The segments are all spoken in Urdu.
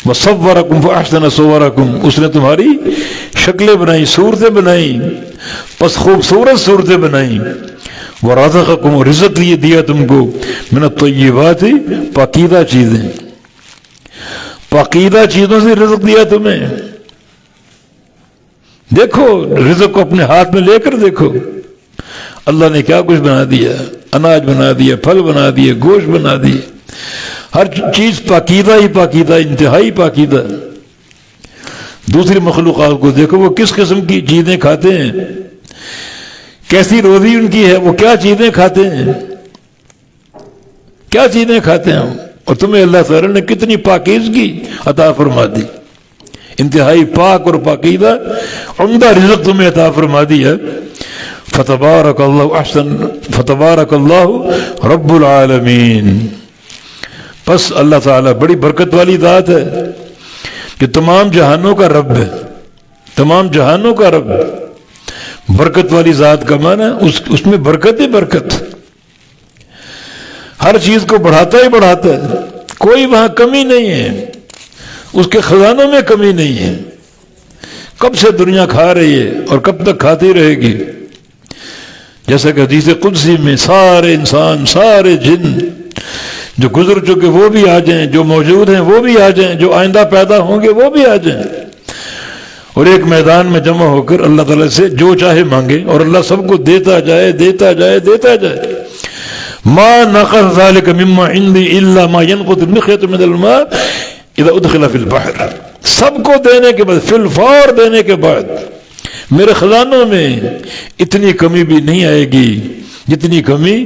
وصورکم فاحسن صورکم، اس نے تمہاری شکلیں بنائی، صورتیں بنائی، پس خوبصورت صورتیں بنائی۔ ورزقکم، رزق دیا تم کو، من الطیبات، پاکیزہ چیزیں، پاکیزہ چیزوں سے رزق دیا تمہیں۔ دیکھو رزق کو اپنے ہاتھ میں لے کر دیکھو، اللہ نے کیا کچھ بنا دیا، اناج بنا دیا، پھل بنا دیے، گوشت بنا دیے، ہر چیز پاکیزہ ہی پاکیزہ، انتہائی پاکیزہ۔ دوسری مخلوقات کو دیکھو وہ کس قسم کی چیزیں کھاتے ہیں، کیسی روزی ان کی ہے، وہ کیا چیزیں کھاتے ہیں، کیا چیزیں کھاتے ہیں، اور تمہیں اللہ تعالیٰ نے کتنی پاکیزگی عطا فرما دی، انتہائی پاک اور پاکیزہ عمدہ رزق تمہیں عطا فرما دیا۔ فتبارک اللہ رب العالمین، پس اللہ تعالیٰ بڑی برکت والی ذات ہے کہ تمام جہانوں کا رب ہے، تمام جہانوں کا رب۔ برکت والی ذات کا معنی اس میں برکت ہی برکت، ہر چیز کو بڑھاتا ہی بڑھاتا ہے، کوئی وہاں کمی نہیں ہے، اس کے خزانوں میں کمی نہیں ہے۔ کب سے دنیا کھا رہی ہے اور کب تک کھاتی رہے گی، جیسا کہ حدیث قدسی میں سارے انسان، سارے جن جو گزر چکے وہ بھی آ جائیں، جو موجود ہیں وہ بھی آ جائیں، جو آئندہ پیدا ہوں گے وہ بھی آ جائیں، اور ایک میدان میں جمع ہو کر اللہ تعالیٰ سے جو چاہے مانگے، اور اللہ سب کو دیتا جائے دیتا جائے دیتا جائے۔ ما نقص ذلك مما عندي الا ما ينقض المخيط من الماء اذا ادخل في البحر، سب کو دینے کے بعد، فی الفور دینے کے بعد، میرے خزانوں میں اتنی کمی بھی نہیں آئے گی جتنی کمی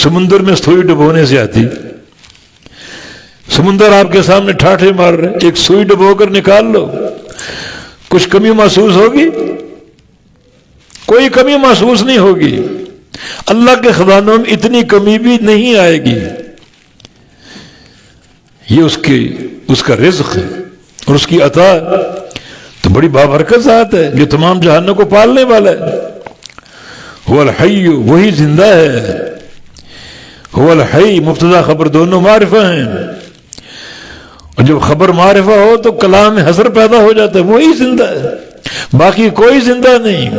سمندر میں سوئی ڈبونے سے آتی۔ سمندر آپ کے سامنے ٹھاٹھے مار رہے، ایک سوئی ڈبو کر نکال لو، کچھ کمی محسوس ہوگی؟ کوئی کمی محسوس نہیں ہوگی۔ اللہ کے خزانوں میں اتنی کمی بھی نہیں آئے گی۔ یہ اس کا رزق ہے اور اس کی عطا تو بڑی بابرکت ذات ہے جو تمام جہانوں کو پالنے والا ہے۔ هو الحی، وہی زندہ ہے۔ هو الحی، مبتدا خبر دونوں معرفہ ہیں، اور جب خبر معرفہ ہو تو کلام میں حصر پیدا ہو جاتا ہے، وہی زندہ ہے، باقی کوئی زندہ نہیں،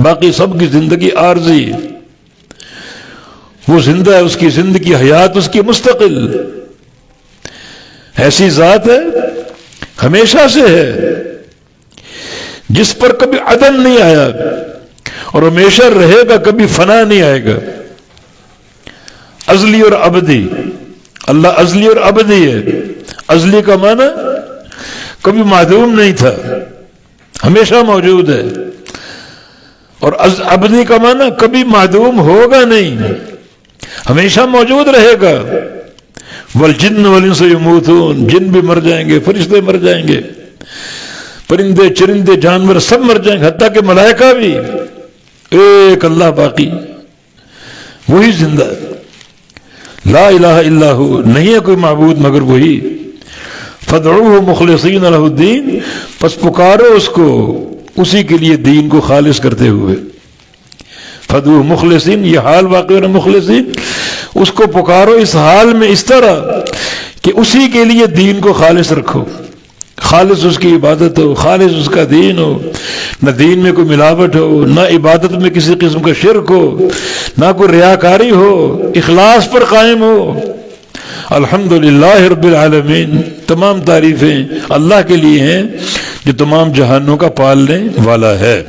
باقی سب کی زندگی عارضی، وہ زندہ ہے، اس کی زندگی حیات اس کی مستقل، ایسی ذات ہے ہمیشہ سے ہے جس پر کبھی عدم نہیں آیا اور ہمیشہ رہے گا، کبھی فنا نہیں آئے گا۔ ازلی اور ابدی، اللہ ازلی اور ابدی ہے۔ ازلی کا معنی کبھی معدوم نہیں تھا، ہمیشہ موجود ہے، اور ابدی کا معنی کبھی معدوم ہوگا نہیں، ہمیشہ موجود رہے گا۔ والجن والانس یموتون، جن بھی مر جائیں گے، فرشتے مر جائیں گے، پرندے چرندے جانور سب مر جائیں گے، حتیٰ کہ ملائکہ بھی، ایک اللہ باقی، وہی زندہ ہے۔ لا الہ الا ہو، نہیں ہے کوئی معبود مگر وہی۔ فدعوہ مخلصین لہ الدین، پس پکارو اس کو اسی کے لیے دین کو خالص کرتے ہوئے۔ فدعوہ مخلصین، یہ حال واقع ہے مخلصین، اس کو پکارو اس حال میں اس طرح کہ اسی کے لیے دین کو خالص رکھو، خالص اس کی عبادت ہو، خالص اس کا دین ہو، نہ دین میں کوئی ملاوٹ ہو، نہ عبادت میں کسی قسم کا شرک ہو، نہ کوئی ریاکاری ہو، اخلاص پر قائم ہو۔ الحمدللہ رب العالمین، تمام تعریفیں اللہ کے لیے ہیں جو تمام جہانوں کا پالنے والا ہے۔